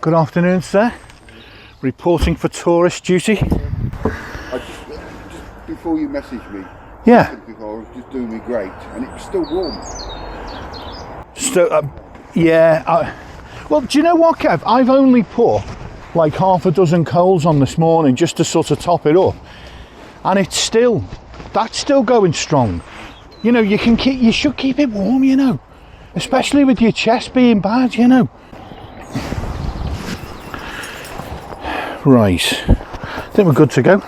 Good afternoon, sir. Reporting for tourist duty. Just before you messaged me, Yeah. before, I was just doing my grate, and it was still warm. Yeah. Well, do you know what, Kev? I've only put like half a dozen coals on this morning just to sort of top it up, and that's still going strong. You know, you should keep it warm, you know, especially with your chest being bad, you know. Right, I think we're good to go.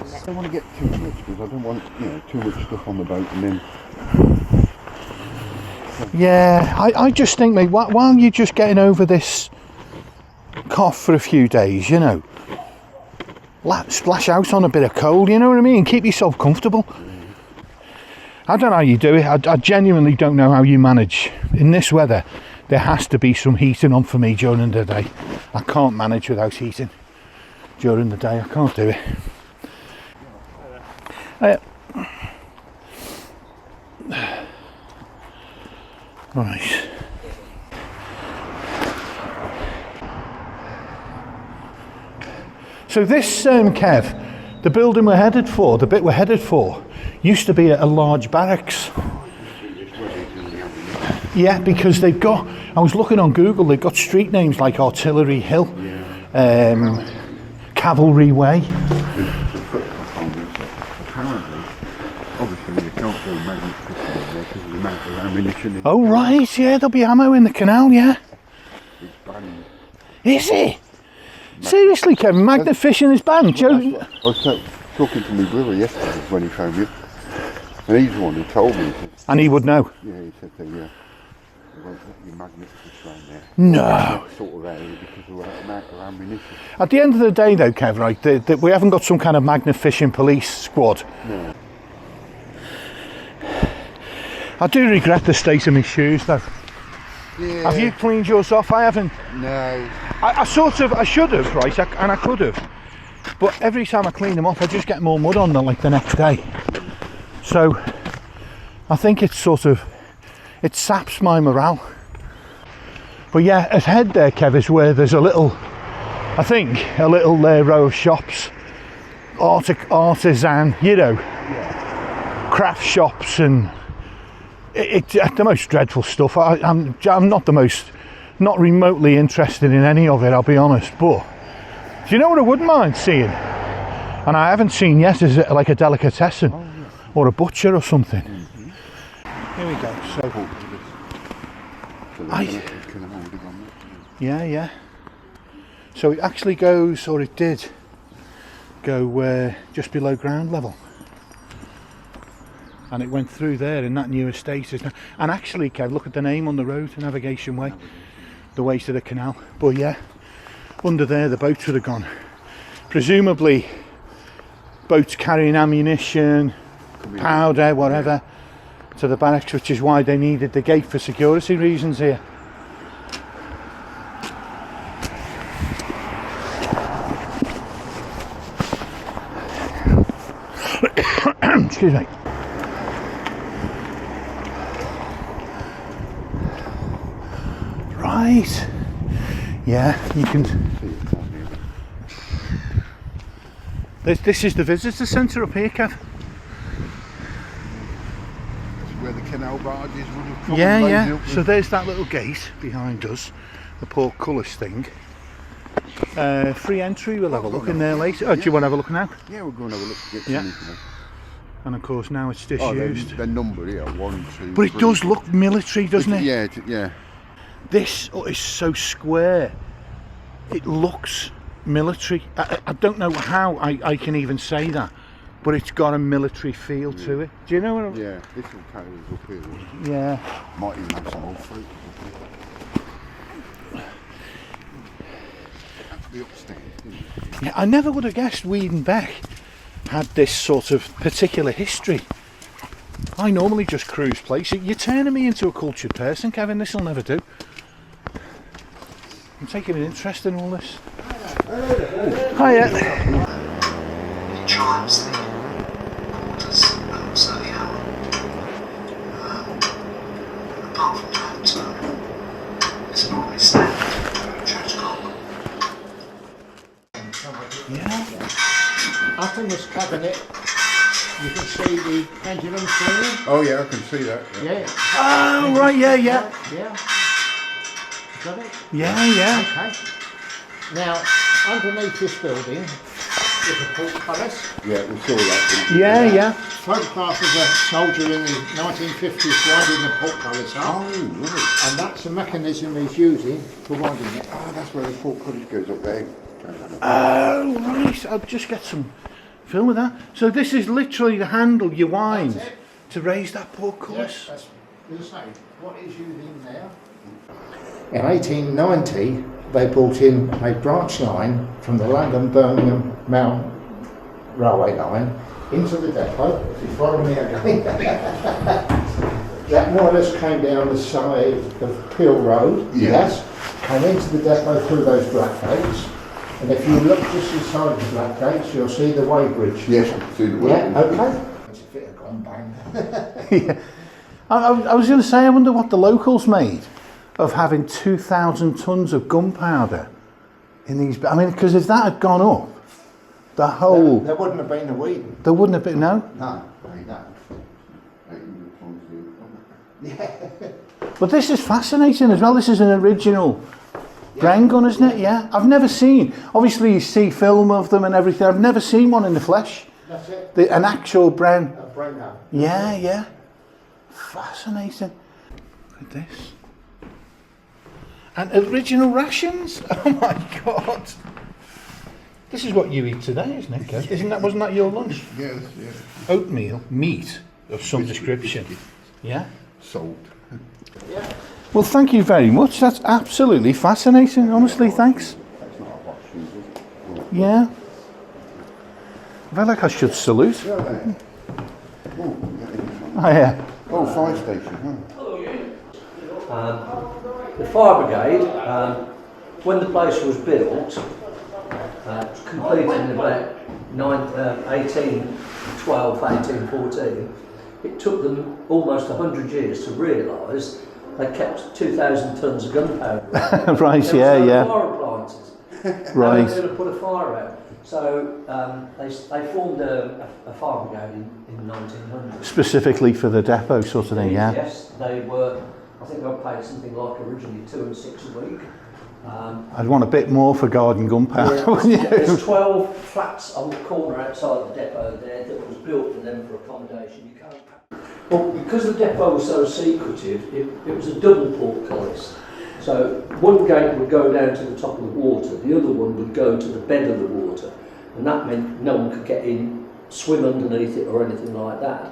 I don't want to get too much because I don't want, too much stuff on the boat and then. Yeah, I just think, mate, while you're just getting over this cough for a few days, you know, splash out on a bit of cold, you know what I mean? Keep yourself comfortable. I don't know how you do it. I genuinely don't know how you manage. In this weather, there has to be some heating on for me during the day. I can't manage without heating during the day. I can't do it. Right. So this, Kev, the building we're headed for, the bit we're headed for, used to be a large barracks. Yeah, because they've got, I was looking on Google, they've got street names like Artillery Hill, Cavalry Way. Apparently, obviously you can't go magnet fishing there because of the amount of ammunition. Oh right, yeah, there'll be ammo in the canal, yeah. It's banned. Is it? Seriously, Kevin, magnet fishing is banned? Joe? I was talking to my brother yesterday when he phoned me, and he's the one who told me. And he would know? Yeah, he said they won't let you magnet fish around there. No. Sort of area because of the amount of ammunition. At the end of the day though, Kev, right, we haven't got some kind of magnet fishing police squad. No. I do regret the state of my shoes though. Yeah. Have you cleaned yours off? I haven't. No. I should have, right, and I could have. But every time I clean them off, I just get more mud on them like the next day. So, I think it saps my morale. But yeah, ahead there, Kev, is where there's a little row of shops, artisan, you know, craft shops, and it's the most dreadful stuff. I'm not remotely interested in any of it, I'll be honest. But do you know what I wouldn't mind seeing? And I haven't seen yet, is it like a delicatessen or a butcher or something? Here we go. Yeah. So it actually goes, or it did go just below ground level, and it went through there in that new estate. And actually, Kev, look at the name on the road, Navigation Way, the way to the canal. But yeah, under there the boats would have gone. Presumably boats carrying ammunition, powder, whatever, to the barracks, which is why they needed the gate for security reasons here. Excuse me. Right. Yeah, you can. This is the visitor centre up here, Kev. Where the canal barges would have come. Yeah. So there's that little gate behind us, the portcullis thing. Free entry, we'll have a look in there later. Oh, do you want to have a look now? Yeah, we're going to have a look at some. And of course now it's disused. The number here, 1, 2, but it 3. does look military, doesn't it? Yeah. This is so square. It looks military. I don't know how I can even say that, but it's got a military feel to it. Do you know what I'm... Yeah, this will carry us up here. Yeah. Might even have some old photos up here. It had to be upstairs, didn't it? Yeah, I never would have guessed Weedon Bec had this sort of particular history. I normally just cruise places. You're turning me into a cultured person, Kevin. This will never do. I'm taking an interest in all this. Hiya. It chimes the borders, so yeah. Apart from that, this cabinet, you can see the pendulum swinging. Oh yeah, I can see that. Yeah. Oh, right, yeah. Yeah. Got it? Yeah. Okay. Now, underneath this building is a portcullis. Yeah, we saw that. Yeah. Photograph of a soldier in the 1950s winding the portcullis up. Oh, right. And that's the mechanism he's using for winding it. Oh, that's where the portcullis goes up there. Oh, right. I'll just get some film of that. So this is literally the handle you wind That's it. to raise that portcullis. Yes, that's the same. What is using there? In 1890, they brought in a branch line from the London-Birmingham Mount Railway line into the depot. If you follow me again, that more or less came down the side of Peel Road. Yeah. Yes, came into the depot through those black gates. And if you look just inside the black gates, you'll see the weighbridge. Yes, I can see the way. Yeah, okay. It's a bit of gone bang. Yeah. I was going to say, I wonder what the locals made of having 2,000 tons of gunpowder in these. I mean, because if that had gone up, the whole. There wouldn't have been a Weedon. There wouldn't have been, no? No. Yeah. But this is fascinating as well. This is an original Bren gun, isn't it? Yeah. I've never seen. Obviously, you see film of them and everything. I've never seen one in the flesh. That's it. An actual Bren. A Bren gun. Yeah. Fascinating. Look at this. And original rations. Oh my God. This is what you eat today, isn't it, Kev? Wasn't that your lunch? Yes. Oatmeal, meat of some description. Yeah. Salt. Yeah. Well, thank you very much. That's absolutely fascinating. Honestly, thanks. That's not a hot shoe, is it? Yeah. I feel like I should salute. Yeah, there. Oh, yeah. Oh, yeah. Oh, fire station, The fire brigade, when the place was built, it was completed in about 1812, 1814. It took them almost 100 years to realise they kept 2,000 tonnes of gunpowder. Right, There was no yeah. fire appliances. Right. They were going to put a fire out. So they formed a fire brigade in 1900. Specifically for the depot sort of thing, yeah. Yes, they were. I think they were paid something like originally 2 and 6 a week. I'd want a bit more for garden gunpowder, wouldn't you? There's 12 flats on the corner outside the depot there that was built for them for accommodation. You can't. Well, because the depot was so secretive, it was a double portcullis. So one gate would go down to the top of the water, the other one would go to the bed of the water, and that meant no one could get in, swim underneath it or anything like that.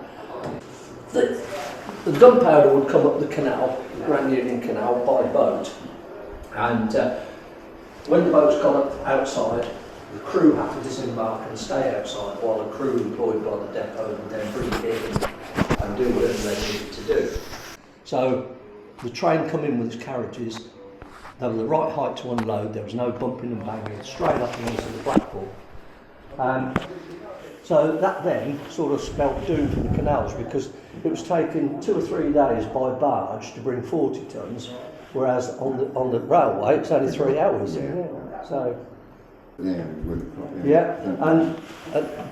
The gunpowder would come up the canal, the Grand Union Canal, by boat, and when the boats got up outside, the crew had to disembark and stay outside while the crew employed by the depot would then bring it in and do whatever they needed to do. So the train come in with its carriages, they were the right height to unload, there was no bumping and banging, straight up and onto the platform. So that then sort of spelt doom for the canals, because it was taking 2 or 3 days by barge to bring 40 tonnes, whereas on the railway it's only 3 hours. So and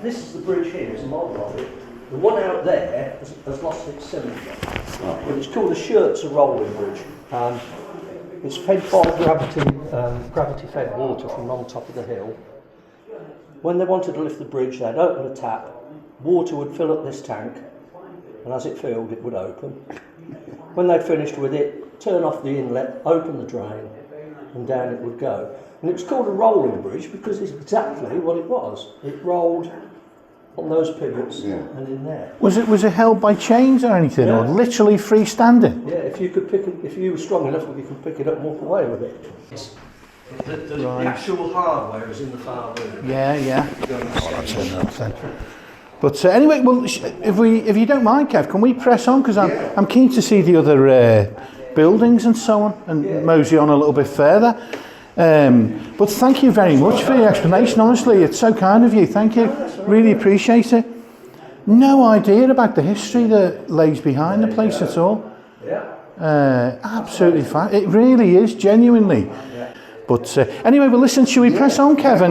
this is the bridge here, is a model of it. The one out there has lost its cylinder, but it's called a Schertzer rolling bridge. It's fed by gravity-fed water from on top of the hill. When they wanted to lift the bridge, they'd open a tap, water would fill up this tank, and as it filled, it would open. When they'd finished with it, turn off the inlet, open the drain, and down it would go. And it was called a rolling bridge because it's exactly what it was. It rolled on those pivots and in there. Was it held by chains or anything, or literally freestanding? Yeah, if you were strong enough, you could pick it up and walk away with it. The actual hardware is in the far room. Yeah. That's enough then. But anyway, well, if you don't mind, Kev, can we press on? Because I'm keen to see the other buildings and so on, and mosey on a little bit further. But thank you very much for your explanation. Honestly, it's so kind of you. Thank you. Really appreciate it. No idea about the history that lays behind the place at all. Absolutely fine. It really is, genuinely. But anyway, well, listen, shall we press on, Kev?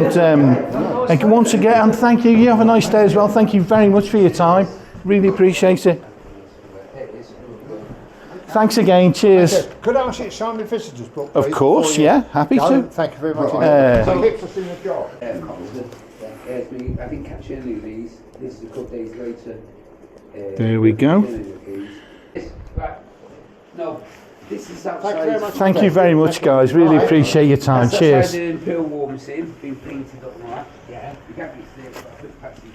And once again, and thank you. You have a nice day as well. Thank you very much for your time. Really appreciate it. Thanks again. Cheers. Could I ask you to sign my visitor's book, Of please, course, before you yeah. Happy go? to. Thank you very much. Keep us in the job. I didn't catch any of these. This is a couple of days later. There we go. Right. No, this is outside. Thank you very much. Thank you very much, guys. Really appreciate your time. That's Cheers. outside the pool warms in, been painted up and all that. Yeah. You can't be safe, but I took taxi.